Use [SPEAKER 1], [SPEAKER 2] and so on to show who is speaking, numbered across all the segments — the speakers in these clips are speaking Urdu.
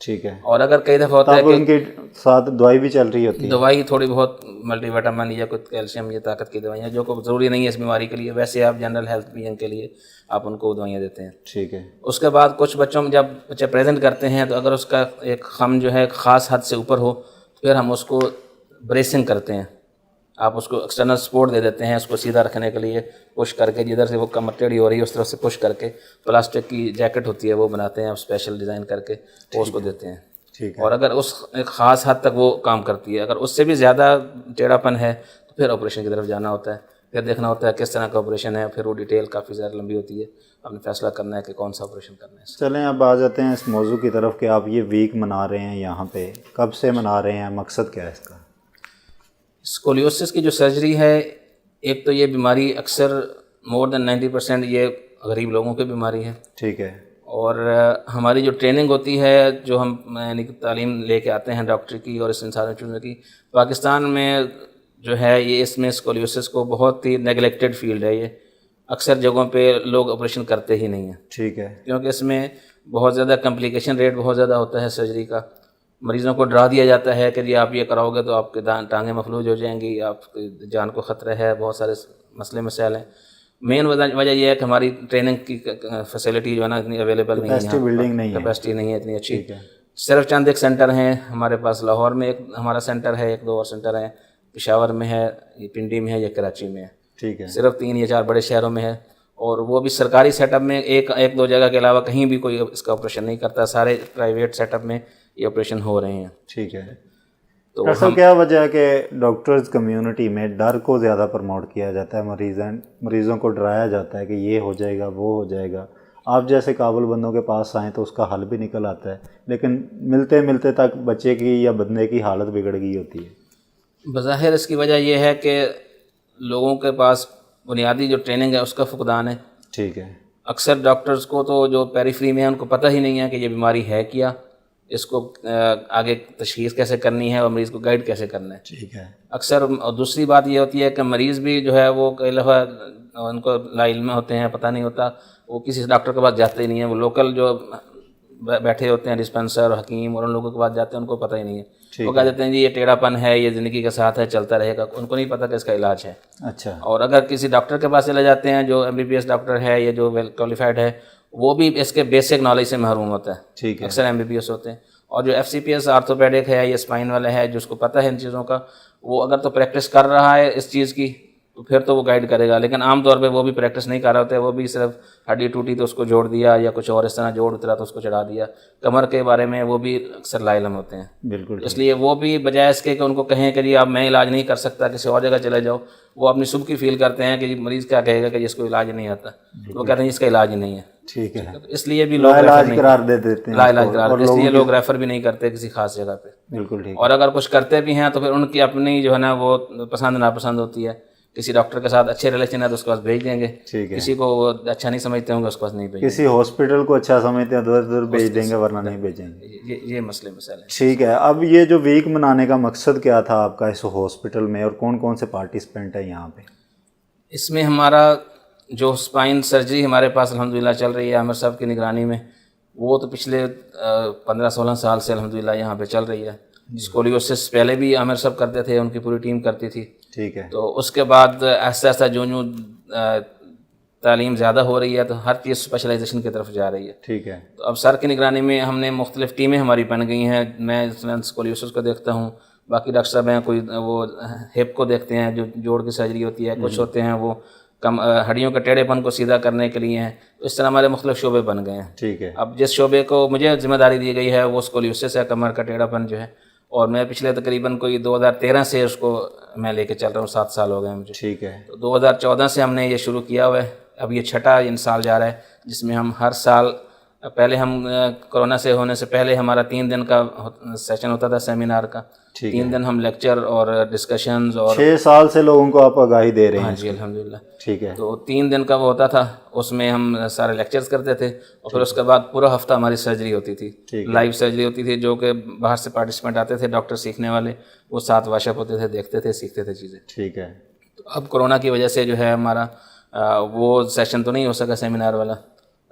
[SPEAKER 1] ٹھیک ہے.
[SPEAKER 2] اور اگر کئی دفعہ ہوتا ہے
[SPEAKER 1] ان کے ساتھ دوائی بھی چل رہی ہوتی ہے؟
[SPEAKER 2] دوائی تھوڑی بہت ملٹی وٹامن یا کچھ کیلشیم یا طاقت کی دوائیاں جو کو ضروری نہیں ہے اس بیماری کے لیے، ویسے آپ جنرل ہیلتھ بینگ کے لیے آپ ان کو دوائیاں دیتے ہیں.
[SPEAKER 1] ٹھیک ہے.
[SPEAKER 2] اس کے بعد کچھ بچوں میں جب بچے پریزنٹ کرتے ہیں تو اگر اس کا ایک خم جو ہے خاص حد سے اوپر ہو تو پھر ہم اس کو بریسنگ کرتے ہیں. آپ اس کو ایکسٹرنل سپورٹ دے دیتے ہیں اس کو سیدھا رکھنے کے لیے، پش کر کے جدھر سے وہ کمر ٹیڑھی ہو رہی ہے اس طرف سے پش کر کے پلاسٹک کی جیکٹ ہوتی ہے وہ بناتے ہیں، اسپیشل ڈیزائن کر کے وہ اس کو دیتے ہیں.
[SPEAKER 1] ٹھیک ہے.
[SPEAKER 2] اور اگر اس ایک خاص حد تک وہ کام کرتی ہے، اگر اس سے بھی زیادہ ٹیڑھا پن ہے تو پھر آپریشن کی طرف جانا ہوتا ہے. پھر دیکھنا ہوتا ہے کس طرح کا آپریشن ہے، پھر وہ ڈیٹیل کافی زیادہ لمبی ہوتی ہے، آپ نے فیصلہ کرنا ہے کہ کون سا آپریشن کرنا ہے.
[SPEAKER 1] چلیں اب آ جاتے ہیں اس موضوع کی طرف کہ آپ یہ ویک منا رہے ہیں یہاں پہ، کب سے منا رہے ہیں، مقصد کیا ہے اس کا؟
[SPEAKER 2] اسکولیوسس کی جو سرجری ہے، ایک تو یہ بیماری اکثر مور دین 90% یہ غریب لوگوں کی بیماری ہے.
[SPEAKER 1] ٹھیک ہے.
[SPEAKER 2] اور ہماری جو ٹریننگ ہوتی ہے، جو ہم یعنی کہ تعلیم لے کے آتے ہیں ڈاکٹر کی اور اس سارے چیزوں کی، پاکستان میں جو ہے یہ اس میں اسکولیوسس کو بہت ہی نیگلیکٹڈ فیلڈ ہے. یہ اکثر جگہوں پہ لوگ آپریشن کرتے ہی نہیں ہیں.
[SPEAKER 1] ٹھیک ہے.
[SPEAKER 2] کیونکہ اس میں بہت زیادہ کمپلیکیشن ریٹ بہت زیادہ ہوتا ہے سرجری کا. مریضوں کو ڈرا دیا جاتا ہے کہ جی آپ یہ کراؤ گے تو آپ کی ٹانگیں مفلوج ہو جائیں گی، آپ کی جان کو خطرہ ہے، بہت سارے مسئلے مسائل ہیں. مین وجہ یہ ہے کہ ہماری ٹریننگ کی فیسلٹی جو ہے نا اتنی اویلیبل نہیں ہے، کیپیسٹی نہیں ہے اتنی اچھی. صرف چند ایک سینٹر ہیں ہمارے پاس، لاہور میں ایک ہمارا سینٹر ہے، ایک دو اور سینٹر ہیں، پشاور میں ہے، پنڈی میں ہے، یا کراچی میں ہے.
[SPEAKER 1] ٹھیک ہے.
[SPEAKER 2] صرف 3 یا 4 بڑے شہروں میں ہے، اور وہ بھی سرکاری سیٹ اپ میں ایک دو جگہ کے علاوہ کہیں بھی کوئی اس کا آپریشن نہیں کرتا. سارے پرائیویٹ سیٹ اپ میں یہ آپریشن ہو رہے ہیں.
[SPEAKER 1] ٹھیک ہے.
[SPEAKER 2] تو
[SPEAKER 1] ڈاکٹر صاحب کیا وجہ ہے کہ ڈاکٹرز کمیونٹی میں ڈر کو زیادہ پروموٹ کیا جاتا ہے، مریضوں کو ڈرایا جاتا ہے کہ یہ ہو جائے گا وہ ہو جائے گا. آپ جیسے قابل بندوں کے پاس آئیں تو اس کا حل بھی نکل آتا ہے، لیکن ملتے ملتے تک بچے کی یا بندے کی حالت بگڑ گئی ہوتی ہے.
[SPEAKER 2] بظاہر اس کی وجہ یہ ہے کہ لوگوں کے پاس بنیادی جو ٹریننگ ہے اس کا فقدان ہے.
[SPEAKER 1] ٹھیک ہے.
[SPEAKER 2] اکثر ڈاکٹرز کو تو جو پیریفری میں ہیں ان کو پتہ ہی نہیں ہے کہ یہ بیماری ہے کیا، اس کو آگے تشخیص کیسے کرنی ہے اور مریض کو گائیڈ کیسے کرنا ہے.
[SPEAKER 1] ٹھیک ہے.
[SPEAKER 2] اکثر دوسری بات یہ ہوتی ہے کہ مریض بھی جو ہے وہ کئی دفعہ ان کو لا علم ہوتے ہیں، پتہ نہیں ہوتا، وہ کسی ڈاکٹر کے پاس جاتے ہی نہیں ہیں. وہ لوکل جو بیٹھے ہوتے ہیں ڈسپینسر اور حکیم اور ان لوگوں کے پاس جاتے ہیں، ان کو پتہ ہی نہیں ہے. وہ کہہ دیتے ہیں جی یہ ٹیڑھا پن ہے، یہ زندگی کے ساتھ ہے، چلتا رہے گا. ان کو نہیں پتہ کہ اس کا علاج ہے.
[SPEAKER 1] اچھا. اور
[SPEAKER 2] اگر کسی ڈاکٹر کے پاس چلے جاتے ہیں جو MBBS ڈاکٹر ہے یا جو ویل کوالیفائڈ ہے، وہ بھی اس کے بیسک نالج سے محروم ہوتا ہے.
[SPEAKER 1] ٹھیک ہے.
[SPEAKER 2] اکثر MBBS ہوتے ہیں. اور جو FCPS آرتھوپیڈک ہے یا اسپائن والا ہے جو اس کو پتہ ہے ان چیزوں کا، وہ اگر تو پریکٹس کر رہا ہے اس چیز کی تو پھر تو وہ گائیڈ کرے گا. لیکن عام طور پہ وہ بھی پریکٹس نہیں کر رہا ہوتا ہے، وہ بھی صرف ہڈی ٹوٹی تو اس کو جوڑ دیا، یا کچھ اور اس طرح جوڑ اترا تو اس کو چڑھا دیا. کمر کے بارے میں وہ بھی اکثر لا علم ہوتے ہیں.
[SPEAKER 1] بالکل.
[SPEAKER 2] اس لیے وہ بھی بجائے اس کے کہ ان کو کہیں کہ جی آپ میں علاج نہیں کر سکتا، کسی اور جگہ چلے جاؤ، وہ اپنی صبح کی فیل کرتے ہیں کہ جی مریض کیا کہے گا کہ جس کو علاج نہیں آتا، وہ کہتے ہیں اس کا علاج ہی نہیں ہے.
[SPEAKER 1] ٹھیک ہے.
[SPEAKER 2] اس لیے بھی لوگ
[SPEAKER 1] علاج قرار دے دیتے ہیں،
[SPEAKER 2] لا علاج قرار، اس لیے لوگ ریفر بھی نہیں کرتے کسی خاص جگہ پہ.
[SPEAKER 1] بالکل ٹھیک.
[SPEAKER 2] اور اگر کچھ کرتے بھی ہیں تو پھر ان کی اپنی جو ہے نا وہ پسند ناپسند ہوتی ہے. کسی ڈاکٹر کے ساتھ اچھے ریلیشن ہے تو اس کے پاس بھیج دیں گے، کسی کو وہ اچھا نہیں سمجھتے ہوں گے اس کے پاس نہیں بھیجیں گے.
[SPEAKER 1] کسی ہاسپٹل کو اچھا سمجھتے ہیں تو ادھر بھیج دیں گے، ورنہ نہیں بھیجیں گے.
[SPEAKER 2] یہ مسئلے مسائل ہیں.
[SPEAKER 1] ٹھیک ہے. اب یہ جو ویک منانے کا مقصد کیا تھا آپ کا اس ہاسپٹل میں، اور کون کون سے پارٹیسپینٹ ہیں یہاں پہ؟
[SPEAKER 2] اس میں ہمارا جو اسپائن سرجری ہمارے پاس الحمدللہ چل رہی ہے عامر صاحب کی نگرانی میں، وہ تو پچھلے 15-16 سال سے الحمدللہ یہاں پہ چل رہی ہے. اسکولیوسس پہلے بھی عامر صاحب کرتے تھے، ان کی پوری ٹیم کرتی تھی.
[SPEAKER 1] ٹھیک ہے.
[SPEAKER 2] تو اس کے بعد آہستہ آہستہ جو تعلیم زیادہ ہو رہی ہے تو ہر چیز اسپیشلائزیشن کی طرف جا رہی ہے.
[SPEAKER 1] ٹھیک ہے.
[SPEAKER 2] تو اب سر کی نگرانی میں ہم نے مختلف ٹیمیں ہماری بن گئی ہیں. میں اسکولیوسس کو دیکھتا ہوں، باقی ڈاکٹر صاحب ہیں کوئی وہ ہپ کو دیکھتے ہیں جو جوڑ کی سرجری ہوتی ہے، کچھ ہوتے ہیں وہ ہڈیوں کے ٹیڑھے پن کو سیدھا کرنے کے لیے ہیں. تو اس طرح ہمارے مختلف شعبے بن گئے ہیں.
[SPEAKER 1] ٹھیک ہے.
[SPEAKER 2] اب جس شعبے کو مجھے ذمہ داری دی گئی ہے وہ اسکولیوسس ہے، کمر کا ٹیڑھا پن جو ہے، اور میں پچھلے تقریباً کوئی 2013 سے اس کو میں لے کے چل رہا ہوں. 7 سال ہو گئے مجھے.
[SPEAKER 1] ٹھیک ہے.
[SPEAKER 2] تو 2014 سے ہم نے یہ شروع کیا ہوا ہے. اب یہ 6واں سال جا رہا ہے جس میں ہم ہر سال، پہلے ہم کورونا سے ہونے سے پہلے ہمارا 3 دن کا سیشن ہوتا تھا سیمینار کا. 3 دن ہم لیکچر اور ڈسکشنز، اور
[SPEAKER 1] 6 سال سے لوگوں کو آپ آگاہی دے رہے ہیں.
[SPEAKER 2] ہاں جی الحمدللہ.
[SPEAKER 1] ٹھیک ہے.
[SPEAKER 2] تو 3 دن کا وہ ہوتا تھا، اس میں ہم سارے لیکچرز کرتے تھے، اور پھر اس کے بعد پورا ہفتہ ہماری سرجری ہوتی تھی، لائیو سرجری ہوتی تھی، جو کہ باہر سے پارٹیسپینٹ آتے تھے ڈاکٹر سیکھنے والے، وہ ساتھ واش اپ ہوتے تھے، دیکھتے تھے، سیکھتے تھے چیزیں.
[SPEAKER 1] ٹھیک ہے.
[SPEAKER 2] تو اب کورونا کی وجہ سے جو ہے ہمارا وہ سیشن تو نہیں ہو سکا سیمینار والا،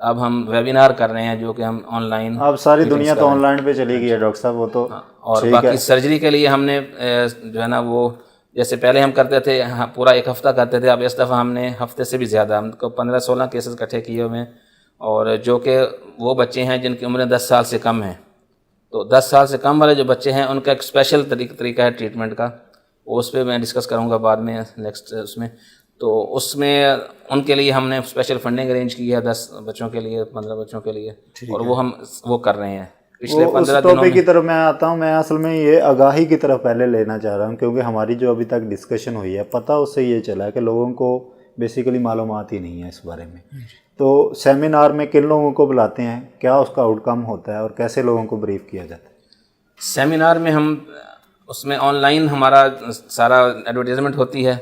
[SPEAKER 2] اب ہم ویبینار کر رہے ہیں جو کہ ہم آن لائن.
[SPEAKER 1] اب ساری دنیا تو آن لائن پہ چلی گئی ہے ڈاکٹر صاحب, وہ تو.
[SPEAKER 2] اور باقی سرجری کے لیے ہم نے جو ہے نا وہ جیسے پہلے ہم کرتے تھے پورا ایک ہفتہ کرتے تھے, اب اس دفعہ ہم نے ہفتے سے بھی زیادہ, ہم کو 15-16 کیسز اکٹھے کیے ہوئے ہیں, اور جو کہ وہ بچے ہیں جن کی عمریں 10 سال سے کم ہیں. تو 10 سال سے کم والے جو بچے ہیں ان کا ایک اسپیشل طریقہ ہے ٹریٹمنٹ کا, اس پہ میں ڈسکس کروں گا بعد میں نیکسٹ اس میں. تو اس میں ان کے لیے ہم نے اسپیشل فنڈنگ ارینج کی ہے 10 بچوں کے لیے, 15 بچوں کے لیے, اور وہ ہم وہ کر رہے ہیں پچھلے 15 دنوں میں.
[SPEAKER 1] کی طرف میں آتا ہوں, میں اصل میں یہ آگاہی کی طرف پہلے لینا چاہ رہا ہوں, کیونکہ ہماری جو ابھی تک ڈسکشن ہوئی ہے پتہ اس سے یہ چلا ہے کہ لوگوں کو بیسیکلی معلومات ہی نہیں ہے اس بارے میں. تو سیمینار میں کن لوگوں کو بلاتے ہیں, کیا اس کا آؤٹ کم ہوتا ہے, اور کیسے لوگوں کو بریف کیا جاتا ہے؟
[SPEAKER 2] سیمینار میں ہم اس میں آن لائن ہمارا سارا ایڈورٹیزمنٹ ہوتی ہے,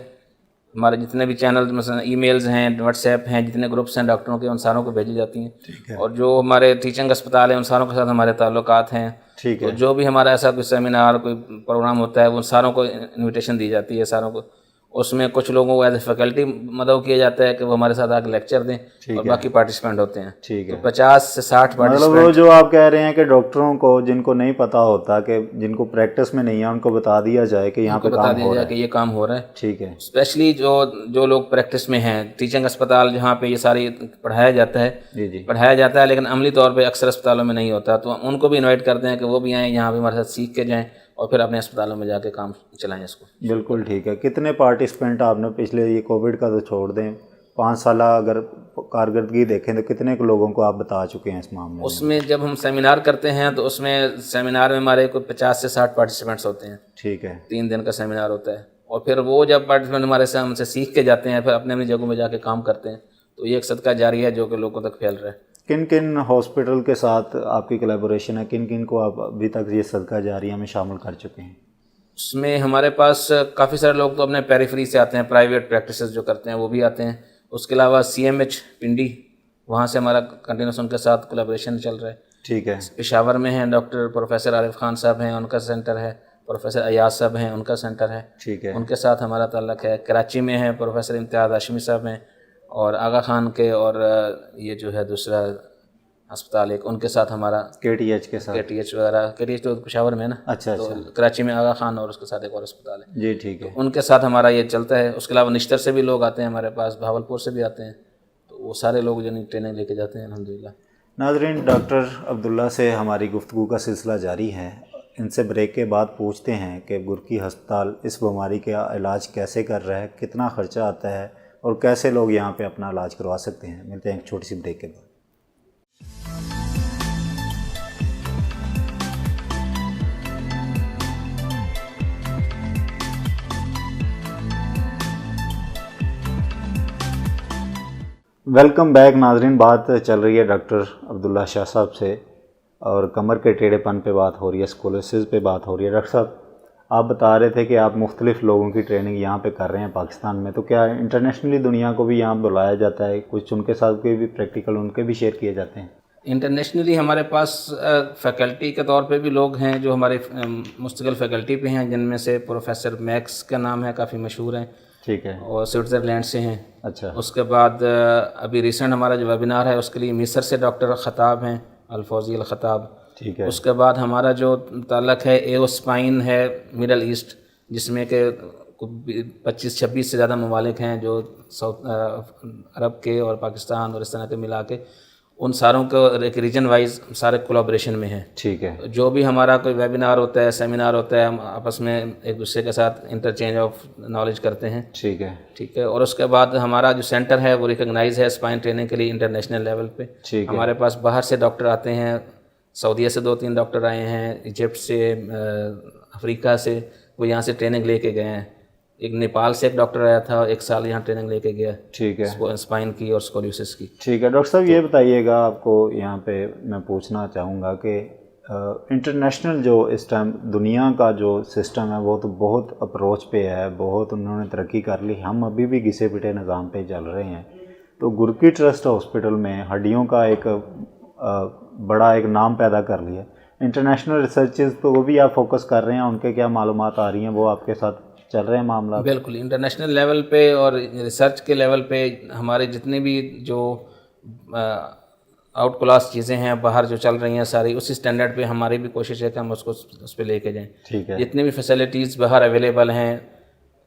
[SPEAKER 2] ہمارے جتنے بھی چینل مثلا ای میلز ہیں, واٹس ایپ ہیں, جتنے گروپس ہیں ڈاکٹروں کے, ان ساروں کو بھیجی جاتی ہیں. اور جو ہمارے ٹیچنگ اسپتال ہیں ان ساروں کے ساتھ ہمارے تعلقات ہیں. تو جو بھی ہمارا ایسا کوئی سیمینار کوئی پروگرام ہوتا ہے وہ ساروں کو انویٹیشن دی جاتی ہے ساروں کو. اس میں کچھ لوگوں کو ایز اے فیکلٹی مدعو کیا جاتا ہے کہ وہ ہمارے ساتھ آ کے لیکچر دیں, اور باقی پارٹیسپینٹ ہوتے ہیں.
[SPEAKER 1] ٹھیک ہے,
[SPEAKER 2] 50 سے 60
[SPEAKER 1] مطلب وہ جو آپ کہہ رہے ہیں کہ ڈاکٹروں کو جن کو نہیں پتہ ہوتا, کہ جن کو پریکٹس میں نہیں ہے, ان کو بتا دیا جائے کہ یہاں پہ
[SPEAKER 2] بتا دیا جائے کہ یہ کام ہو رہا ہے.
[SPEAKER 1] ٹھیک ہے.
[SPEAKER 2] اسپیشلی جو لوگ پریکٹس میں ہیں, ٹیچنگ اسپتال جہاں پہ یہ ساری پڑھایا جاتا ہے لیکن عملی طور پہ اکثر اسپتالوں میں نہیں ہوتا, تو ان کو بھی انوائٹ کرتے ہیں کہ وہ بھی آئیں یہاں پہ ہمارے ساتھ سیکھ کے جائیں, اور پھر اپنے اسپتالوں میں جا کے کام چلائیں اس کو.
[SPEAKER 1] بالکل ٹھیک ہے. کتنے پارٹیسپینٹ آپ نے پچھلے, یہ کووڈ کا تو چھوڑ دیں, 5 سالہ اگر کارکردگی دیکھیں تو کتنے لوگوں کو آپ بتا چکے ہیں اس معاملے میں؟
[SPEAKER 2] اس میں جب ہم سیمینار کرتے ہیں تو اس میں سیمینار میں ہمارے کوئی 50 سے 60 پارٹیسپینٹس ہوتے ہیں.
[SPEAKER 1] ٹھیک ہے.
[SPEAKER 2] 3 دن کا سیمینار ہوتا ہے, اور پھر وہ جب پارٹیسپینٹ ہمارے سے ہم سے سیکھ کے جاتے ہیں, پھر اپنے اپنی جگہوں میں جا کے کام کرتے ہیں. تو یہ ایک صدقہ جاری ہے جو کہ لوگوں تک پھیل رہا ہے.
[SPEAKER 1] کن کن ہاسپٹل کے ساتھ آپ کی کولیبوریشن ہے, کن کن کو آپ ابھی تک یہ صدقہ جاریہ میں شامل کر چکے ہیں؟
[SPEAKER 2] اس میں ہمارے پاس کافی سارے لوگ تو اپنے پیریفری سے آتے ہیں, پرائیویٹ پریکٹسز جو کرتے ہیں وہ بھی آتے ہیں. اس کے علاوہ CMH پنڈی, وہاں سے ہمارا کنٹینیوس ان کے ساتھ کولیبریشن چل رہا ہے.
[SPEAKER 1] ٹھیک ہے.
[SPEAKER 2] پشاور میں ہیں ڈاکٹر پروفیسر عارف خان صاحب ہیں, ان کا سینٹر ہے. پروفیسر ایاز صاحب ہیں, ان کا سینٹر ہے.
[SPEAKER 1] ٹھیک ہے.
[SPEAKER 2] ان کے ساتھ ہمارا تعلق ہے. کراچی میں ہیں پروفیسر امتیاز ہاشمی صاحب ہیں, اور آغا خان کے, اور یہ جو ہے دوسرا ہسپتال ایک, ان کے ساتھ ہمارا
[SPEAKER 1] KTH کے ساتھ,
[SPEAKER 2] KTH وغیرہ, KTH تو پشاور میں ہے نا.
[SPEAKER 1] اچھا.
[SPEAKER 2] تو کراچی میں آغا خان اور اس کے ساتھ ایک اور ہسپتال ہے.
[SPEAKER 1] جی ٹھیک ہے.
[SPEAKER 2] ان کے ساتھ ہمارا یہ چلتا ہے. اس کے علاوہ نشتر سے بھی لوگ آتے ہیں ہمارے پاس, بہاولپور سے بھی آتے ہیں. تو وہ سارے لوگ جو ٹریننگ لے کے جاتے ہیں الحمدللہ.
[SPEAKER 1] ناظرین, ڈاکٹر عبداللہ سے ہماری گفتگو کا سلسلہ جاری ہے. ان سے بریک کے بعد پوچھتے ہیں کہ گرکی ہسپتال اس بیماری کا علاج کیسے کر رہا ہے, کتنا خرچہ آتا ہے, اور کیسے لوگ یہاں پہ اپنا علاج کروا سکتے ہیں. ملتے ہیں ایک چھوٹی سی بریک کے بعد. ویلکم بیک ناظرین. بات چل رہی ہے ڈاکٹر عبداللہ شاہ صاحب سے, اور کمر کے ٹیڑھے پن پہ بات ہو رہی ہے, اسکولوسس پہ بات ہو رہی ہے. ڈاکٹر صاحب, آپ بتا رہے تھے کہ آپ مختلف لوگوں کی ٹریننگ یہاں پہ کر رہے ہیں پاکستان میں, تو کیا انٹرنیشنلی دنیا کو بھی یہاں بلایا جاتا ہے, کچھ ان کے ساتھ کوئی بھی پریکٹیکل ان کے بھی شیئر کیے جاتے ہیں؟
[SPEAKER 2] انٹرنیشنلی ہمارے پاس فیکلٹی کے طور پہ بھی لوگ ہیں جو ہمارے مستقل فیکلٹی پہ ہیں, جن میں سے پروفیسر میکس کا نام ہے, کافی مشہور ہیں.
[SPEAKER 1] ٹھیک ہے.
[SPEAKER 2] اور سوئٹزرلینڈ سے ہیں.
[SPEAKER 1] اچھا.
[SPEAKER 2] اس کے بعد ابھی ریسنٹ ہمارا جو ویبینار ہے اس کے لیے مصر سے ڈاکٹر خطاب ہیں, الفوزی الخطاب.
[SPEAKER 1] ٹھیک ہے.
[SPEAKER 2] اس کے بعد ہمارا جو تعلق ہے ایوسپائن ہے مڈل ایسٹ, جس میں کہ 25-26 سے زیادہ ممالک ہیں جو ساؤتھ عرب کے اور پاکستان اور اس طرح کے ملا کے, ان ساروں کو ایک ریجن وائز سارے کولیبریشن میں ہیں.
[SPEAKER 1] ٹھیک ہے.
[SPEAKER 2] جو بھی ہمارا کوئی ویبینار ہوتا ہے, سیمینار ہوتا ہے, ہم آپس میں ایک دوسرے کے ساتھ انٹرچینج آف نالج کرتے ہیں.
[SPEAKER 1] ٹھیک ہے.
[SPEAKER 2] ٹھیک ہے. اور اس کے بعد ہمارا جو سینٹر ہے وہ ریکگنائز ہے اسپائن ٹریننگ کے لیے انٹرنیشنل لیول پہ. ہمارے پاس باہر سے ڈاکٹر آتے ہیں, سعودیہ سے 2-3 ڈاکٹر آئے ہیں, ایجپٹ سے, افریقہ سے, وہ یہاں سے ٹریننگ لے کے گئے ہیں. ایک نیپال سے ایک ڈاکٹر آیا تھا, 1 سال یہاں ٹریننگ لے کے گیا.
[SPEAKER 1] ٹھیک ہے.
[SPEAKER 2] اسپائن کی اور اسکولیوسس کی.
[SPEAKER 1] ٹھیک ہے. ڈاکٹر صاحب, یہ بتائیے گا, آپ کو یہاں پہ میں پوچھنا چاہوں گا کہ انٹرنیشنل جو اس ٹائم دنیا کا جو سسٹم ہے وہ تو بہت اپروچ پہ ہے, بہت انہوں نے ترقی کر لی, ہم ابھی بھی گھسے پٹے نظام پہ چل رہے ہیں. تو گرکی ٹرسٹ ہاسپٹل میں ہڈیوں کا ایک بڑا ایک نام پیدا کر لیا. انٹرنیشنل ریسرچز تو وہ بھی آپ فوکس کر رہے ہیں, ان کے کیا معلومات آ رہی ہیں, وہ آپ کے ساتھ چل رہے ہیں معاملات؟
[SPEAKER 2] بالکل. انٹرنیشنل لیول پہ اور ریسرچ کے لیول پہ ہمارے جتنے بھی جو آؤٹ کلاس چیزیں ہیں باہر جو چل رہی ہیں ساری، اسی سٹینڈرڈ پہ ہماری بھی کوشش ہے کہ ہم اس کو اس پہ لے کے جائیں.
[SPEAKER 1] ٹھیک ہے.
[SPEAKER 2] جتنے بھی فیسلٹیز باہر اویلیبل ہیں،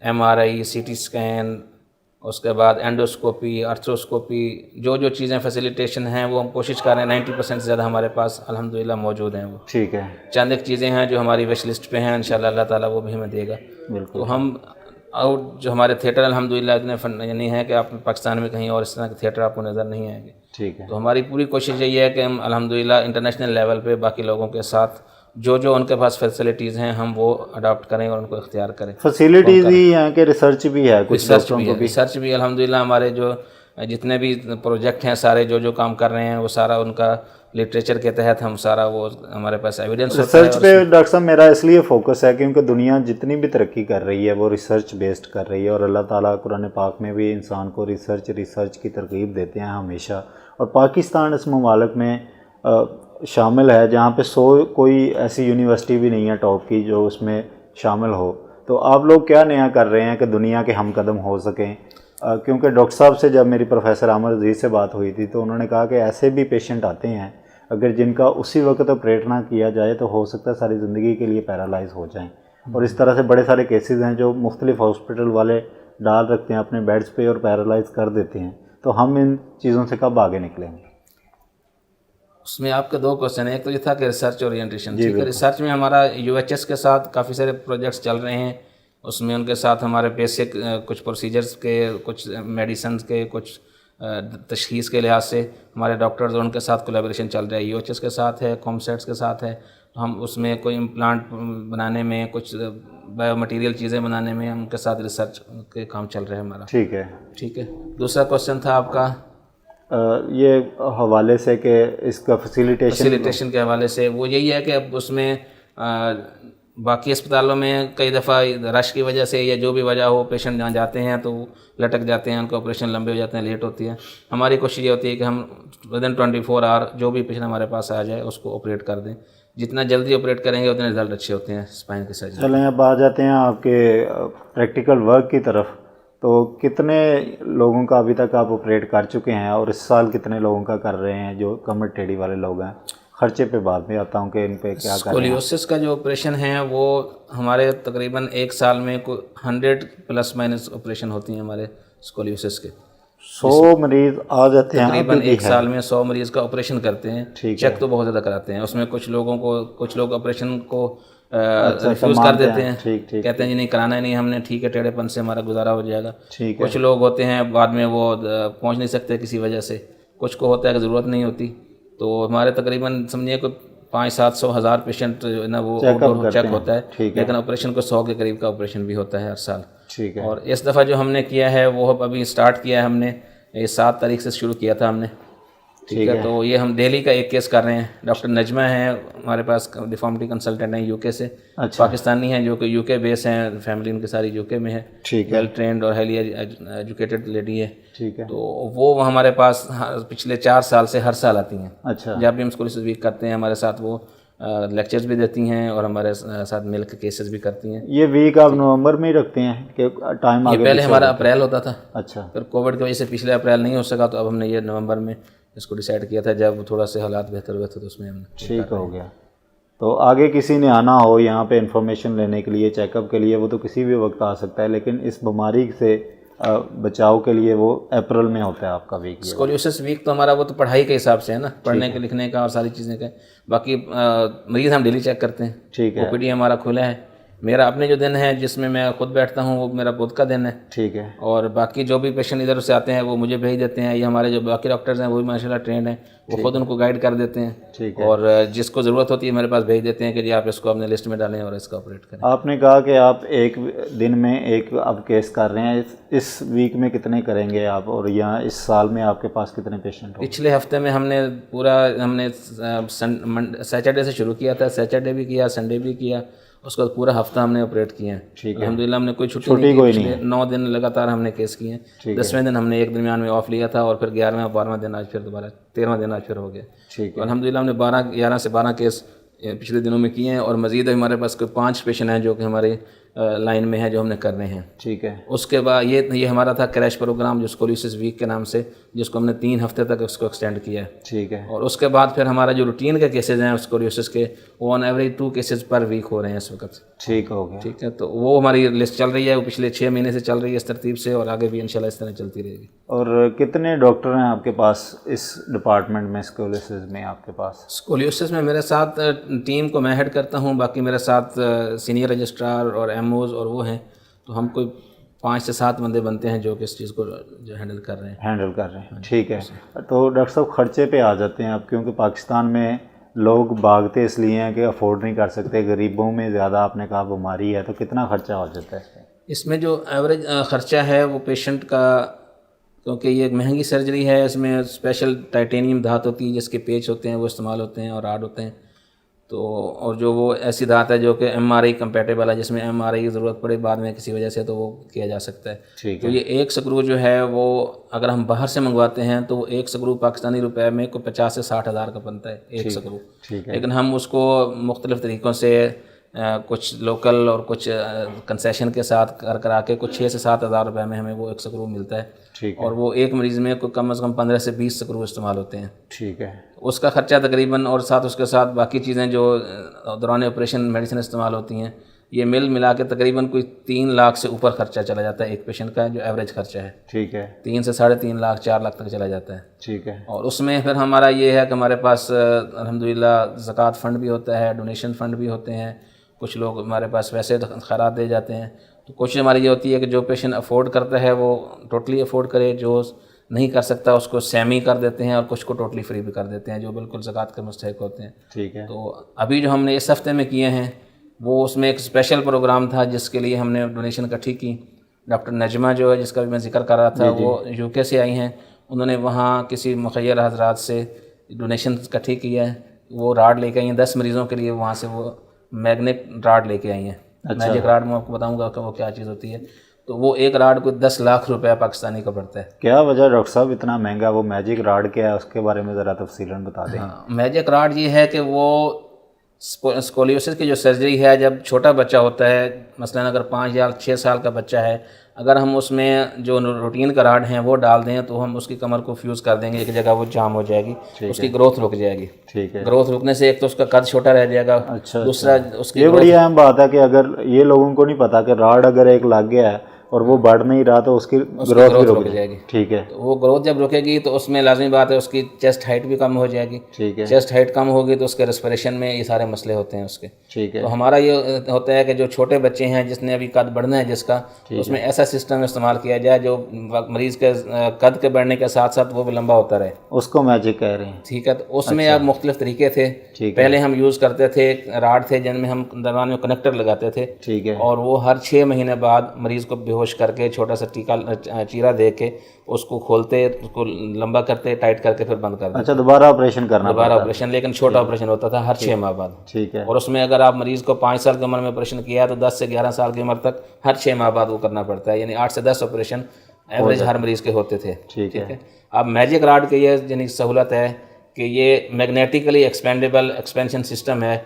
[SPEAKER 2] MRI، CT اسکین، اس کے بعد اینڈوسکوپی، آرتھروسکوپی، جو چیزیں فیسیلیٹیشن ہیں وہ ہم کوشش کر رہے ہیں 90% سے زیادہ ہمارے پاس الحمدللہ موجود ہیں. وہ
[SPEAKER 1] ٹھیک ہے.
[SPEAKER 2] چند ایک چیزیں ہیں جو ہماری وش لسٹ پہ ہیں، انشاءاللہ اللہ تعالیٰ وہ بھی ہمیں دے گا.
[SPEAKER 1] بالکل.
[SPEAKER 2] تو ہم آؤٹ جو ہمارے تھیٹر الحمدللہ اتنے نہیں ہے کہ آپ پاکستان میں کہیں اور اس طرح کے تھیٹر آپ کو نظر نہیں آئیں گے.
[SPEAKER 1] ٹھیک ہے.
[SPEAKER 2] تو ہماری پوری کوشش یہی ہے کہ ہم الحمدللہ انٹرنیشنل لیول پہ باقی لوگوں کے ساتھ جو ان کے پاس فیسلٹیز ہیں ہم وہ اڈاپٹ کریں اور ان کو اختیار کریں.
[SPEAKER 1] فیسلٹیز ہی ہیں کہ ریسرچ بھی ہے کچھ؟
[SPEAKER 2] ریسرچ بھی الحمدللہ ہمارے جو جتنے بھی پروجیکٹ ہیں سارے جو کام کر رہے ہیں وہ سارا ان کا لٹریچر کے تحت ہم سارا وہ ہمارے پاس ایویڈنس ہوتا ہے.
[SPEAKER 1] ریسرچ پہ ڈاکٹر صاحب میرا اس لیے فوکس ہے کیونکہ دنیا جتنی بھی ترقی کر رہی ہے وہ ریسرچ بیسڈ کر رہی ہے، اور اللہ تعالیٰ قرآن پاک میں بھی انسان کو ریسرچ کی ترغیب دیتے ہیں ہمیشہ. اور پاکستان اس ممالک میں شامل ہے جہاں پہ کوئی ایسی یونیورسٹی بھی نہیں ہے ٹاپ کی جو اس میں شامل ہو. تو آپ لوگ کیا نیا کر رہے ہیں کہ دنیا کے ہم قدم ہو سکیں؟ کیونکہ ڈاکٹر صاحب سے جب میری پروفیسر عامر عزیز سے بات ہوئی تھی تو انہوں نے کہا کہ ایسے بھی پیشنٹ آتے ہیں اگر جن کا اسی وقت آپریٹ نہ کیا جائے تو ہو سکتا ہے ساری زندگی کے لیے پیرالائز ہو جائیں. اور اس طرح سے بڑے سارے کیسز ہیں جو مختلف ہاسپٹل والے ڈال رکھتے ہیں اپنے بیڈز پہ اور پیرالائز کر دیتے ہیں. تو ہم ان چیزوں سے کب آگے نکلیں گے؟
[SPEAKER 2] اس میں آپ کے 2 کوسچن ہیں. ایک تو یہ تھا کہ ریسرچ اورینٹیشن. ٹھیک ہے. ریسرچ میں ہمارا UHS کے ساتھ کافی سارے پروجیکٹس چل رہے ہیں. اس میں ان کے ساتھ ہمارے بیسک کچھ پروسیجرز کے، کچھ میڈیسنز کے، کچھ تشخیص کے لحاظ سے ہمارے ڈاکٹرز اور ان کے ساتھ کولیبریشن چل رہا ہے. UHS کے ساتھ ہے، کومسیٹس کے ساتھ ہے. تو ہم اس میں کوئی امپلانٹ بنانے میں، کچھ بایو مٹیریل چیزیں بنانے میں ان کے ساتھ ریسرچ کے کام چل رہا ہے ہمارا.
[SPEAKER 1] ٹھیک ہے.
[SPEAKER 2] ٹھیک ہے. دوسرا کوسچن تھا آپ کا
[SPEAKER 1] یہ حوالے سے کہ اس کا فیسیلیٹیشن
[SPEAKER 2] کے حوالے سے وہ یہی ہے کہ اب اس میں باقی اسپتالوں میں کئی دفعہ رش کی وجہ سے یا جو بھی وجہ ہو پیشنٹ جہاں جاتے ہیں تو لٹک جاتے ہیں، ان کا آپریشن لمبے ہو جاتے ہیں، لیٹ ہوتی ہے. ہماری کوشش یہ ہوتی ہے کہ ہم ودن 24 آور جو بھی پیشنٹ ہمارے پاس آ جائے اس کو آپریٹ کر دیں. جتنا جلدی آپریٹ کریں گے اتنے رزلٹ اچھے ہوتے ہیں اسپائن کے سرجری.
[SPEAKER 1] چلیں اب آ جاتے ہیں آپ کے پریکٹیکل ورک کی طرف. تو کتنے لوگوں کا ابھی تک آپ آپریٹ کر چکے ہیں اور اس سال کتنے لوگوں کا کر رہے ہیں جو کمر ٹیڑھی والے لوگ ہیں؟ خرچے پہ بعد میں آتا ہوں کہ ان پہ کیا کر رہے ہیں.
[SPEAKER 2] اسکولیوسس کا جو آپریشن ہے وہ ہمارے تقریباً 1 سال میں 100 پلس مائنس آپریشن ہوتی ہیں ہمارے اسکولیوسس کے.
[SPEAKER 1] 100 مریض آ جاتے ہیں
[SPEAKER 2] تقریباً 1 سال میں 100 مریض کا آپریشن کرتے ہیں. چیک تو بہت زیادہ کراتے ہیں. اس میں کچھ لوگ آپریشن کو ریفیوز کر دیتے ہیں، کہتے ہیں جی نہیں کرانا ہی نہیں ہم نے، ٹھیک ہے ٹیڑھے پن سے ہمارا گزارا ہو جائے گا. کچھ لوگ ہوتے ہیں بعد میں وہ پہنچ نہیں سکتے کسی وجہ سے. کچھ کو ہوتا ہے کہ ضرورت نہیں ہوتی. تو ہمارے تقریباً سمجھیے کہ 500-700 پیشنٹ جو ہے نا وہ چیک ہوتا ہے، لیکن آپریشن کو 100 کے قریب کا آپریشن بھی ہوتا ہے ہر سال. اور اس دفعہ جو ہم نے کیا ہے وہ ابھی سٹارٹ کیا ہے ہم نے، یہ 7 تاریخ سے شروع کیا تھا ہم نے. ٹھیک ہے. تو یہ ہم دہلی کا ایک کیس کر رہے ہیں. ڈاکٹر نجمہ ہیں ہمارے پاس، ڈیفارمٹی کنسلٹنٹ ہیں UK سے، پاکستانی ہیں جو کہ UK بیس ہیں، فیملی ان کی ساری UK میں ہے، ویل ٹرینڈ اور ہیلی ایجوکیٹڈ لیڈی ہے. تو وہ ہمارے پاس پچھلے 4 سال سے ہر سال آتی ہیں. جب بھی ہم اسکول ویک کرتے ہیں ہمارے ساتھ وہ لیکچرز بھی دیتی ہیں اور ہمارے ساتھ مل کے کیسز بھی کرتی ہیں.
[SPEAKER 1] یہ ویک آپ نومبر میں ہی رکھتے ہیں کہ ٹائم آگے؟
[SPEAKER 2] یہ پہلے ہمارا اپریل ہوتا تھا.
[SPEAKER 1] اچھا.
[SPEAKER 2] پھر کووڈ کی وجہ سے پچھلے اپریل نہیں ہو سکا تو اب ہم نے یہ نومبر میں اس کو ڈیسائیڈ کیا تھا جب تھوڑا سے حالات بہتر ہوئے تھے تو اس میں ہم
[SPEAKER 1] ٹھیک ہو گیا. تو آگے کسی نے آنا ہو یہاں پہ انفارمیشن لینے کے لیے، چیک اپ کے لیے، وہ تو کسی بھی وقت آ سکتا ہے، لیکن اس بیماری سے بچاؤ کے لیے وہ اپریل میں ہوتا ہے آپ کا ویک.
[SPEAKER 2] اسکولیوسس ویک تو ہمارا وہ تو پڑھائی کے حساب سے ہے نا، پڑھنے کے لکھنے کا اور ساری چیزیں کا. باقی مریض ہم ڈیلی چیک کرتے ہیں.
[SPEAKER 1] ٹھیک ہے.
[SPEAKER 2] OPD ہمارا کھلا ہے. میرا اپنے جو دن ہے جس میں خود بیٹھتا ہوں وہ میرا خود کا دن ہے.
[SPEAKER 1] ٹھیک ہے. اور
[SPEAKER 2] باقی جو بھی پیشنٹ ادھر سے آتے ہیں وہ مجھے بھیج دیتے ہیں. یہ ہمارے جو باقی ڈاکٹرز ہیں وہ بھی ماشاءاللہ ٹرینڈ ہیں، وہ خود ان کو گائیڈ کر دیتے ہیں.
[SPEAKER 1] ٹھیک ہے.
[SPEAKER 2] اور جس کو ضرورت ہوتی ہے میرے پاس بھیج دیتے ہیں کہ جی آپ اس کو اپنے لسٹ میں ڈالیں اور اس کا آپریٹ کریں.
[SPEAKER 1] آپ نے کہا کہ آپ ایک دن میں ایک اب کیس کر رہے ہیں، اس ویک میں کتنے کریں گے آپ، اور یہاں اس سال میں آپ کے پاس کتنے پیشنٹ ہوں؟
[SPEAKER 2] پچھلے ہفتے میں ہم نے سیٹرڈے سے شروع کیا تھا. سیٹرڈے بھی کیا، سنڈے بھی کیا، اس کا پورا ہفتہ ہم نے آپریٹ کیے ہیں. الحمدللہ ہم نے کوئی چھٹی نہیں کی. 9 دن لگاتار ہم نے کیس کیے ہیں. 10ویں دن ہم نے ایک درمیان میں آف لیا تھا اور پھر 11ویں اور 12واں دن آج پھر دوبارہ 13واں دن آج پھر ہو گیا. الحمدللہ ہم نے 11 سے 12 کیس پچھلے دنوں میں کیے ہیں. اور مزید ہمارے پاس کوئی 5 پیشنٹ ہیں جو کہ ہمارے لائن میں ہیں جو ہم نے کرنے ہیں.
[SPEAKER 1] ٹھیک ہے.
[SPEAKER 2] اس کے بعد یہ ہمارا تھا کریش پروگرام جو اسکولیوسس ویک کے نام سے، جس کو ہم نے 3 ہفتے تک اس کو ایکسٹینڈ کیا ہے.
[SPEAKER 1] ٹھیک ہے.
[SPEAKER 2] اور اس کے بعد پھر ہمارا جو روٹین کے کیسز ہیں اسکولیوسس کے، وہ on average 2 cases per week ہو رہے ہیں اس وقت.
[SPEAKER 1] ٹھیک ہو گیا.
[SPEAKER 2] ٹھیک ہے، تو وہ ہماری لسٹ چل رہی ہے، وہ پچھلے 6 مہینے سے چل رہی ہے اس ترتیب سے، اور آگے بھی انشاءاللہ اس طرح چلتی رہے گی.
[SPEAKER 1] اور کتنے ڈاکٹر ہیں آپ کے پاس اس ڈپارٹمنٹ میں، اسکولیوسس میں آپ کے پاس؟
[SPEAKER 2] اسکولیوسس میں میرے ساتھ ٹیم کو میں ہیڈ کرتا ہوں، باقی میرے ساتھ سینئر رجسٹرار اور ایم اوز اور وہ ہیں، تو ہم کوئی 5 سے 7 بندے بنتے ہیں جو کہ اس چیز کو جو ہینڈل کر رہے ہیں.
[SPEAKER 1] ٹھیک ہے. تو ڈاکٹر صاحب خرچے پہ آ جاتے ہیں اب، کیونکہ پاکستان میں لوگ بھاگتے اس لیے ہیں کہ افورڈ نہیں کر سکتے، غریبوں میں زیادہ آپ نے کہا بیماری ہے، تو کتنا خرچہ ہو جاتا ہے
[SPEAKER 2] اس میں؟ جو ایوریج خرچہ ہے وہ پیشنٹ کا، کیونکہ یہ ایک مہنگی سرجری ہے، اس میں اسپیشل ٹائٹینیم دھات ہوتی ہے جس کے پیچ ہوتے ہیں وہ استعمال ہوتے ہیں اور راڈ ہوتے ہیں. تو اور جو وہ ایسی دھات ہے جو کہ ایم آر آئی کمپیٹیبل ہے، جس میں ایم آر آئی کی ضرورت پڑے بعد میں کسی وجہ سے، تو وہ کیا جا سکتا ہے. تو یہ ایک سکرو جو ہے وہ اگر ہم باہر سے منگواتے ہیں تو وہ ایک سکرو پاکستانی روپے میں کوئی 50 سے 60 ہزار کا بنتا ہے ایک سکرو. لیکن ہم اس کو مختلف طریقوں سے کچھ لوکل اور کچھ کنسیشن کے ساتھ کرا کے کچھ 6 سے 7 ہزار روپے میں ہمیں وہ ایک سکرو ملتا ہے. اور وہ ایک مریض میں کوئی کم از کم 15 سے 20 سکرو استعمال ہوتے ہیں.
[SPEAKER 1] ٹھیک ہے.
[SPEAKER 2] اس کا خرچہ تقریباً، اور ساتھ اس کے ساتھ باقی چیزیں جو دوران آپریشن میڈیسن استعمال ہوتی ہیں، یہ ملا کے تقریباً کوئی 3 لاکھ سے اوپر خرچہ چلا جاتا ہے ایک پیشنٹ کا، جو ایوریج خرچہ ہے.
[SPEAKER 1] ٹھیک ہے.
[SPEAKER 2] 3 سے 3.5 لاکھ 4 لاکھ تک چلا جاتا ہے.
[SPEAKER 1] ٹھیک ہے. اور
[SPEAKER 2] اس میں پھر ہمارا یہ ہے کہ ہمارے پاس الحمدللہ زکوٰۃ فنڈ بھی ہوتا ہے، ڈونیشن فنڈ بھی ہوتے ہیں، کچھ لوگ ہمارے پاس ویسے خیرات دے جاتے ہیں. تو کوشش ہماری یہ ہوتی ہے کہ جو پیشنٹ افورڈ کرتا ہے وہ ٹوٹلی افورڈ کرے، جو نہیں کر سکتا اس کو سیمی کر دیتے ہیں، اور کچھ کو ٹوٹلی فری بھی کر دیتے ہیں جو بالکل زکوٰۃ کے مستحق ہوتے ہیں.
[SPEAKER 1] ٹھیک ہے. تو
[SPEAKER 2] ابھی جو ہم نے اس ہفتے میں کیے ہیں وہ اس میں ایک اسپیشل پروگرام تھا جس کے لیے ہم نے ڈونیشن اکٹھی کی. ڈاکٹر نجمہ جو ہے، جس کا بھی میں ذکر کر رہا تھا، وہ یو کے سے آئی ہیں. انہوں نے وہاں کسی مخیر حضرات سے ڈونیشن اکٹھی کی ہے. وہ راڈ لے کے آئی ہیں 10 مریضوں کے لیے، وہاں سے وہ میگنیٹ راڈ لے کے آئی ہیں. میجک راڈ میں آپ کو بتاؤں گا کہ وہ کیا چیز ہوتی ہے. تو وہ ایک راڈ کو 10 لاکھ روپے پاکستانی کا پڑتا ہے.
[SPEAKER 1] کیا وجہ ڈاکٹر صاحب اتنا مہنگا؟ وہ میجک راڈ کیا ہے، اس کے بارے میں ذرا تفصیلاً بتا دیں.
[SPEAKER 2] میجک راڈ یہ ہے کہ وہ اسکولیوسس کی جو سرجری ہے، جب چھوٹا بچہ ہوتا ہے، مثلاً اگر 5 یا 6 سال کا بچہ ہے، اگر ہم اس میں جو روٹین کا راڈ ہیں وہ ڈال دیں تو ہم اس کی کمر کو فیوز کر دیں گے، ایک جگہ وہ جام ہو جائے گی، اس کی گروتھ رک جائے گی.
[SPEAKER 1] ٹھیک ہے.
[SPEAKER 2] گروتھ رکنے سے ایک تو اس کا قد چھوٹا رہ جائے گا، دوسرا اس کی
[SPEAKER 1] یہ بڑی اہم بات ہے کہ اگر یہ لوگوں کو نہیں پتا کہ راڈ اگر ایک لگ گیا ہے اور وہ بڑھ نہیں رہا تو اس کی گروتھ بھی رک جائے گی. ٹھیک ہے.
[SPEAKER 2] وہ گروتھ جب رکے گی تو اس میں لازمی بات ہے اس کی چیسٹ ہائٹ بھی کم ہو جائے گی.
[SPEAKER 1] ٹھیک ہے.
[SPEAKER 2] چیسٹ ہائٹ کم ہوگی تو اس کے ریسپریشن میں یہ سارے مسئلے ہوتے ہیں اس کے.
[SPEAKER 1] ٹھیک ہے.
[SPEAKER 2] تو ہمارا یہ ہوتا ہے کہ جو چھوٹے بچے ہیں جس نے ابھی قد بڑھنا ہے جس کا، اس میں ایسا سسٹم استعمال کیا جائے جو مریض کے قد کے بڑھنے کے ساتھ ساتھ وہ بھی لمبا ہوتا رہے.
[SPEAKER 1] اس کو میجک کہہ رہے ہیں.
[SPEAKER 2] ٹھیک ہے. تو اس میں اب مختلف طریقے تھے. پہلے ہم یوز کرتے تھے راڈ تھے جن میں ہم درمیان میں کنیکٹر لگاتے تھے.
[SPEAKER 1] ٹھیک ہے.
[SPEAKER 2] اور وہ ہر 6 مہینے بعد مریض کو بے ہوش کر کے چھوٹا سا ٹیکا چیرا دے کے اس کو کھولتے، اس کو لمبا کرتے، ٹائٹ کر کے پھر بند کر دیتے.
[SPEAKER 1] اچھا، دوبارہ آپریشن کرنا؟
[SPEAKER 2] دوبارہ آپریشن، لیکن چھوٹا آپریشن ہوتا تھا ہر 6 ماہ بعد.
[SPEAKER 1] ٹھیک ہے.
[SPEAKER 2] اور اس میں اگر آپ مریض کو 5 سال کی عمر میں آپریشن کیا ہے تو 10 سے 11 سال کی عمر تک ہر 6 ماہ بعد وہ کرنا پڑتا ہے، یعنی 8 سے 10 آپریشن ایوریج ہر مریض کے ہوتے تھے.
[SPEAKER 1] ٹھیک ہے.
[SPEAKER 2] اب میجک راڈ کی یہ یعنی سہولت ہے کہ یہ میگنیٹیکلی ایکسپینڈیبل ایکسپینشن سسٹم ہے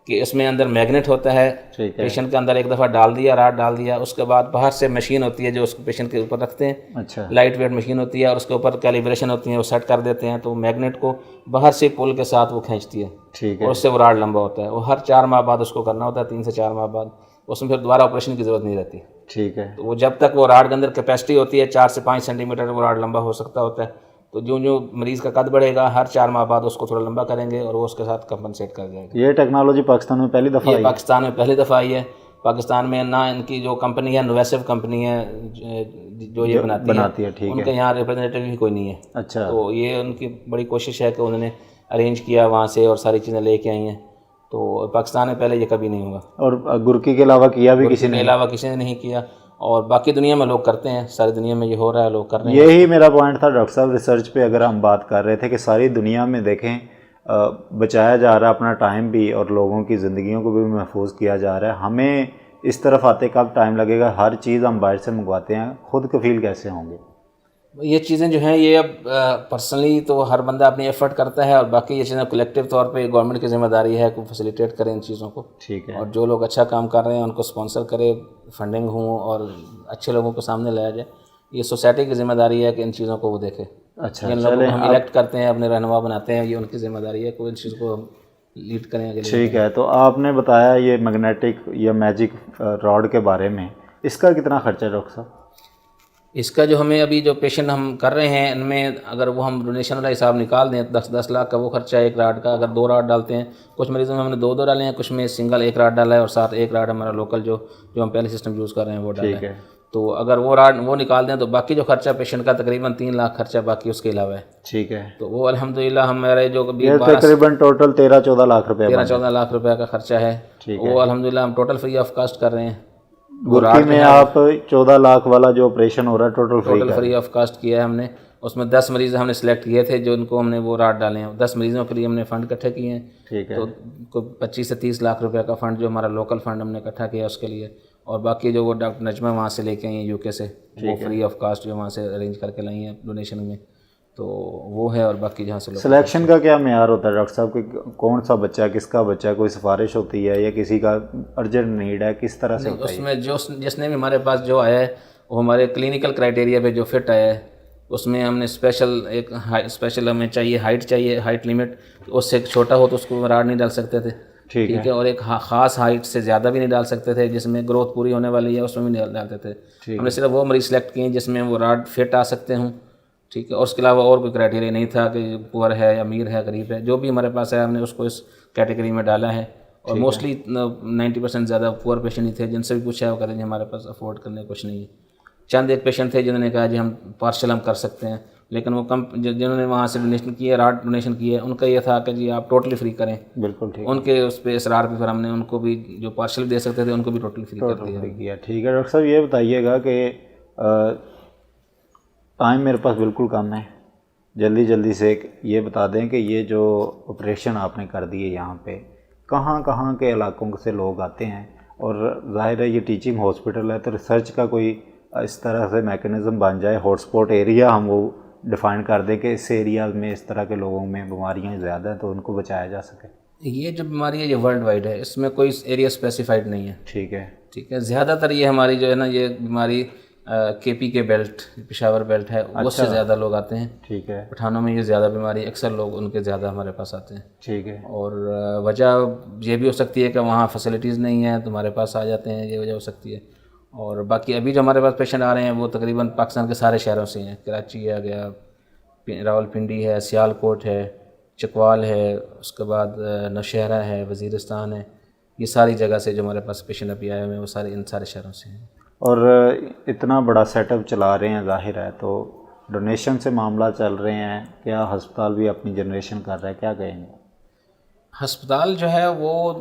[SPEAKER 2] کہ اس میں اندر میگنیٹ ہوتا ہے. پیشنٹ کے اندر ایک دفعہ ڈال دیا، راڈ ڈال دیا، اس کے بعد باہر سے مشین ہوتی ہے جو اس کو پیشنٹ کے اوپر رکھتے ہیں.
[SPEAKER 1] اچھا.
[SPEAKER 2] لائٹ ویٹ مشین ہوتی ہے اور اس کے اوپر کیلیبریشن ہوتی ہے، وہ سیٹ کر دیتے ہیں تو میگنیٹ کو باہر سے پول کے ساتھ وہ کھینچتی ہے.
[SPEAKER 1] ٹھیک ہے.
[SPEAKER 2] اور اس سے وہ راڈ لمبا ہوتا ہے. وہ ہر 4 ماہ بعد اس کو کرنا ہوتا ہے، 3 سے 4 ماہ بعد. اس میں پھر دوبارہ آپریشن کی ضرورت نہیں رہتی.
[SPEAKER 1] ٹھیک ہے.
[SPEAKER 2] تو وہ جب تک وہ راڈ کے اندر کیپیسٹی ہوتی ہے 4 سے 5 سینٹی میٹر وہ راڈ لمبا ہو سکتا ہوتا ہے. تو جو مریض کا قد بڑھے گا ہر 4 ماہ بعد اس کو تھوڑا لمبا کریں گے اور وہ اس کے ساتھ کمپنسیٹ کر جائے گا.
[SPEAKER 1] یہ ٹیکنالوجی پاکستان میں پہلی دفعہ آئی ہے؟
[SPEAKER 2] پاکستان میں پہلی دفعہ آئی ہے. پاکستان میں نہ ان کی جو کمپنی ہے نویسو کمپنی ہے جو یہ بناتی ہے.
[SPEAKER 1] ٹھیک ہے.
[SPEAKER 2] ان کے یہاں ریپرزینٹیو بھی کوئی نہیں ہے.
[SPEAKER 1] اچھا.
[SPEAKER 2] تو یہ ان کی بڑی کوشش ہے کہ انہوں نے ارینج کیا وہاں سے اور ساری چیزیں لے کے آئی ہیں. تو پاکستان میں پہلے یہ کبھی نہیں ہوا.
[SPEAKER 1] اور گرکی کے علاوہ کیا بھی کسی نے؟
[SPEAKER 2] علاوہ کسی نے نہیں کیا. اور باقی دنیا میں لوگ کرتے ہیں، ساری دنیا میں یہ ہو رہا ہے، لوگ کر رہے ہیں.
[SPEAKER 1] یہی میرا پوائنٹ تھا ڈاکٹر صاحب. ریسرچ پہ اگر ہم بات کر رہے تھے کہ ساری دنیا میں دیکھیں بچایا جا رہا ہے اپنا ٹائم بھی اور لوگوں کی زندگیوں کو بھی محفوظ کیا جا رہا ہے. ہمیں اس طرف آتے کب ٹائم لگے گا؟ ہر چیز ہم باہر سے منگواتے ہیں، خود کفیل کیسے ہوں گے؟
[SPEAKER 2] یہ چیزیں جو ہیں یہ اب پرسنلی تو ہر بندہ اپنی ایفرٹ کرتا ہے، اور باقی یہ چیزیں کلیکٹیو طور پہ گورنمنٹ کی ذمہ داری ہے کہ فیسیلیٹیٹ کریں ان چیزوں کو،
[SPEAKER 1] ٹھیک ہے.
[SPEAKER 2] اور جو لوگ اچھا کام کر رہے ہیں ان کو اسپانسر کرے، فنڈنگ ہوں اور اچھے لوگوں کو سامنے لایا جائے. یہ سوسائٹی کی ذمہ داری ہے کہ ان چیزوں کو وہ دیکھے.
[SPEAKER 1] اچھا
[SPEAKER 2] جن لوگوں کو ہم الیکٹ کرتے ہیں، اپنے رہنما بناتے ہیں، یہ ان کی ذمہ داری ہے کہ وہ ان چیز کو لیڈ کریں آگے.
[SPEAKER 1] ٹھیک ہے. تو آپ نے بتایا یہ میگنیٹک یا میجک راڈ کے بارے میں، اس کا کتنا خرچہ ہے ڈاکٹر صاحب؟
[SPEAKER 2] اس کا جو ہمیں ابھی جو پیشنٹ ہم کر رہے ہیں ان میں اگر وہ ہم ڈونیشن والا حساب نکال دیں 10 لاکھ کا وہ خرچہ ہے ایک راڈ کا. اگر 2 راڈ ڈالتے ہیں، کچھ مریضوں میں ہم نے 2 ڈالے ہیں، کچھ میں سنگل 1 راڈ ڈالا ہے، اور ساتھ 1 راڈ ہمارا لوکل جو ہم پہلے سسٹم یوز کر رہے ہیں وہ ڈالا ہے. تو اگر وہ راڈ وہ نکال دیں تو باقی جو خرچہ پیشنٹ کا تقریباً 3 لاکھ خرچہ باقی اس کے علاوہ ہے.
[SPEAKER 1] ٹھیک ہے.
[SPEAKER 2] تو وہ الحمدللہ ہمارے جو
[SPEAKER 1] تقریباً ٹوٹل 13-14 لاکھ روپے
[SPEAKER 2] 13-14 لاکھ روپے کا خرچہ ہے. وہ الحمدللہ ہم ٹوٹل فری آف کاسٹ کر رہے ہیں.
[SPEAKER 1] گرکی میں آپ 14 لاکھ والا جو آپریشن ہو رہا ہے ٹوٹل
[SPEAKER 2] فری آف کاسٹ کیا ہے ہم نے. اس میں 10 مریض ہم نے سلیکٹ کیے تھے جو ان کو ہم نے وہ راڈ ڈالے ہیں. 10 مریضوں کے لیے ہم نے فنڈ اکٹھے کیے ہیں.
[SPEAKER 1] ٹھیک ہے.
[SPEAKER 2] تو 25 سے 30 لاکھ روپے کا فنڈ جو ہمارا لوکل فنڈ ہم نے اکٹھا کیا اس کے لیے، اور باقی جو وہ ڈاکٹر نجمہ وہاں سے لے کے آئی ہیں UK سے، وہ فری آف کاسٹ جو وہاں سے ارینج کر کے لائی ہیں ڈونیشن میں، تو وہ ہے. اور باقی جہاں سے
[SPEAKER 1] سلیکشن کا کیا معیار ہوتا ہے ڈاکٹر صاحب کہ کون سا بچہ کس کا بچہ، کوئی سفارش ہوتی ہے یا کسی کا ارجنٹ نیڈ ہے، کس طرح سے ہوتا ہے؟
[SPEAKER 2] اس میں جس نے بھی ہمارے پاس جو آیا ہے وہ ہمارے کلینکل کرائٹیریا پہ جو فٹ آیا ہے، اس میں ہم نے اسپیشل ہمیں چاہیے ہائٹ لیمٹ، اس سے چھوٹا ہو تو اس کو راڈ نہیں ڈال سکتے تھے. ٹھیک ہے. اور ایک خاص ہائٹ سے زیادہ بھی نہیں ڈال سکتے تھے، جس میں گروتھ پوری ہونے والی ہے اس میں بھی نہیں ڈالتے تھے. ہم نے صرف وہ مریض سلیکٹ کیے ہیں جس میں وہ راڈ فٹ آ سکتے ہوں. ٹھیک ہے. اور اس کے علاوہ اور کوئی کرائٹیریا نہیں تھا کہ پور ہے یا امیر ہے غریب ہے. جو بھی ہمارے پاس ہے ہم نے اس کو اس کیٹیگری میں ڈالا ہے. اور موسٹلی 90% زیادہ پور پیشنٹ ہی تھے. جن سے بھی پوچھا وہ کہتے ہیں ہمارے پاس افورڈ کرنے کچھ نہیں ہے. چند ایک پیشنٹ تھے جنہوں نے کہا جی ہم پارشل ہم کر سکتے ہیں، لیکن وہ جنہوں نے وہاں سے ڈونیشن کی ہے، راڈ ڈونیشن کی ہے، ان کا یہ تھا کہ جی آپ ٹوٹلی فری کریں.
[SPEAKER 1] بالکل ٹھیک.
[SPEAKER 2] ان کے اس پہ اصرار پہ پھر ہم نے ان کو بھی جو پارشل دے سکتے تھے ان کو بھی ٹوٹلی فری کر دیا.
[SPEAKER 1] ٹھیک ہے. ڈاکٹر صاحب یہ بتائیے گا کہ ٹائم میرے پاس بالکل کم ہے، جلدی سے یہ بتا دیں کہ یہ جو آپریشن آپ نے کر دیے یہاں پہ کہاں کہاں کے علاقوں سے لوگ آتے ہیں؟ اور ظاہر ہے یہ ٹیچنگ ہاسپٹل ہے تو ریسرچ کا کوئی اس طرح سے میکنزم بن جائے، ہاٹ اسپاٹ ایریا ہم وہ ڈیفائن کر دیں کہ اس ایریا میں اس طرح کے لوگوں میں بیماریاں زیادہ ہیں تو ان کو بچایا جا سکے.
[SPEAKER 2] یہ جو بیماری ہے یہ ورلڈ وائڈ ہے، اس میں کوئی ایریا اسپیسیفائڈ نہیں ہے.
[SPEAKER 1] ٹھیک ہے.
[SPEAKER 2] ٹھیک ہے. زیادہ تر یہ ہماری جو ہے نا یہ بیماری KP کے بیلٹ، پشاور بیلٹ ہے، اس سے زیادہ لوگ آتے ہیں.
[SPEAKER 1] ٹھیک ہے.
[SPEAKER 2] پٹھانوں میں یہ زیادہ بیماری، اکثر لوگ ان کے زیادہ ہمارے پاس آتے ہیں.
[SPEAKER 1] ٹھیک ہے.
[SPEAKER 2] اور وجہ یہ بھی ہو سکتی ہے کہ وہاں فیسلٹیز نہیں ہیں تو ہمارے پاس آ جاتے ہیں، یہ وجہ ہو سکتی ہے. اور باقی ابھی جو ہمارے پاس پیشنٹ آ رہے ہیں وہ تقریباً پاکستان کے سارے شہروں سے ہیں. کراچی ہے گیا، راولپنڈی ہے، سیالکوٹ ہے، چکوال ہے، اس کے بعد نوشہرہ ہے، وزیرستان ہے. یہ ساری جگہ سے جو ہمارے پاس پیشنٹ ابھی آئے ہوئے ہیں وہ سارے ان سارے شہروں سے ہیں.
[SPEAKER 1] اور اتنا بڑا سیٹ اپ چلا رہے ہیں، ظاہر ہے تو ڈونیشن سے معاملہ چل رہے ہیں، کیا ہسپتال بھی اپنی جنریشن کر رہا ہے؟ کیا کہیں گے؟
[SPEAKER 2] ہسپتال جو ہے وہ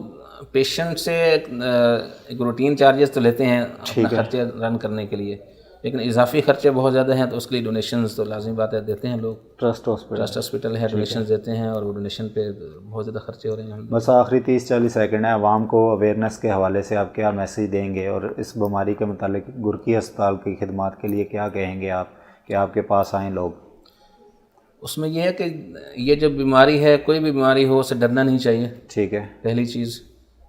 [SPEAKER 2] پیشنٹ سے ایک روٹین چارجز تو لیتے ہیں اپنا خرچے رن کرنے کے لیے، لیکن اضافی خرچے بہت زیادہ ہیں تو اس کے لیے ڈونیشنز تو لازمی بات ہے دیتے ہیں لوگ. ٹرسٹ ہاسپٹل ہے، ڈونیشنز دیتے ہیں اور وہ ڈونیشن پہ بہت زیادہ خرچے ہو رہے ہیں.
[SPEAKER 1] بس آخری 30-40 سیکنڈ ہے، عوام کو اویئرنیس کے حوالے سے آپ کیا میسیج دیں گے اور اس بیماری کے متعلق گرکی ہسپتال کی خدمات کے لیے کیا کہیں گے آپ کہ آپ کے پاس آئیں لوگ؟
[SPEAKER 2] اس میں یہ ہے کہ یہ جو بیماری ہے کوئی بھی بیماری ہو اسے ڈرنا نہیں چاہیے.
[SPEAKER 1] ٹھیک ہے.
[SPEAKER 2] پہلی چیز.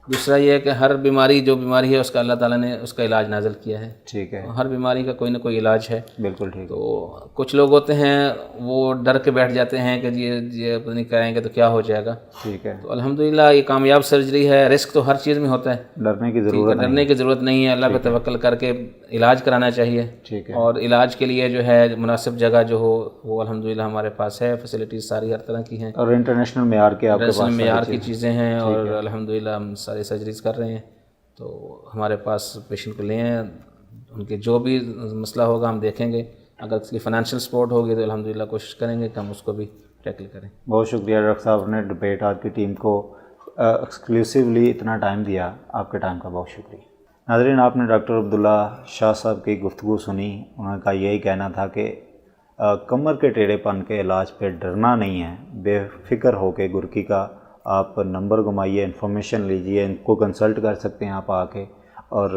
[SPEAKER 2] دوسرا یہ ہے کہ ہر بیماری جو بیماری ہے اس کا اللہ تعالیٰ نے اس کا علاج نازل کیا ہے.
[SPEAKER 1] ٹھیک ہے.
[SPEAKER 2] ہر بیماری کا کوئی نہ کوئی علاج ہے.
[SPEAKER 1] بالکل ٹھیک.
[SPEAKER 2] تو کچھ لوگ ہوتے ہیں وہ ڈر کے بیٹھ جاتے ہیں کہ یہ پتہ نہیں کریں گے تو کیا ہو جائے گا.
[SPEAKER 1] ٹھیک ہے.
[SPEAKER 2] تو الحمدللہ یہ کامیاب سرجری ہے. رسک تو ہر چیز میں ہوتا ہے،
[SPEAKER 1] ڈرنے کی
[SPEAKER 2] ضرورت نہیں ہے. اللہ پہ توکل کر کے علاج کرانا چاہیے.
[SPEAKER 1] ٹھیک ہے.
[SPEAKER 2] اور علاج کے لیے جو ہے مناسب جگہ جو ہو وہ الحمدللہ ہمارے پاس ہے. فیسلٹیز ساری ہر طرح کی ہیں اور
[SPEAKER 1] انٹرنیشنل معیار کے آپ کے پاس
[SPEAKER 2] معیار کی چیزیں ہیں. اور الحمدللہ ہم ساری سرجریز کر رہے ہیں. تو ہمارے پاس پیشنٹ کو لیں، ان کے جو بھی مسئلہ ہوگا ہم دیکھیں گے. اگر اس کی فائنینشیل سپورٹ ہوگی تو الحمدللہ کوشش کریں گے کہ ہم اس کو بھی ٹیکل کریں. بہت
[SPEAKER 1] شکریہ ڈاکٹر صاحب نے ڈبیٹ آج کی ٹیم کو ایکسکلوسیولی اتنا ٹائم دیا. آپ کے ٹائم کا بہت شکریہ. ناظرین، آپ نے ڈاکٹر عبداللہ شاہ صاحب کی گفتگو سنی. انہوں کا یہی کہنا تھا کہ کمر کے ٹیڑھے پن کے علاج پہ ڈرنا نہیں ہے. بے فکر ہو کے گرکی کا آپ نمبر گھمائیے، انفارمیشن لیجئے، ان کو کنسلٹ کر سکتے ہیں آپ آ کے. اور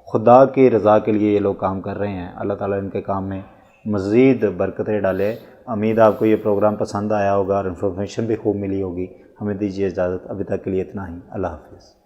[SPEAKER 1] خدا کی رضا کے لیے یہ لوگ کام کر رہے ہیں. اللہ تعالیٰ ان کے کام میں مزید برکتیں ڈالے۔ امید آپ کو یہ پروگرام پسند آیا ہوگا اور انفارمیشن بھی خوب ملی ہوگی۔ ہمیں دیجیے اجازت، ابھی تک کے لیے اتنا ہی، اللہ حافظ۔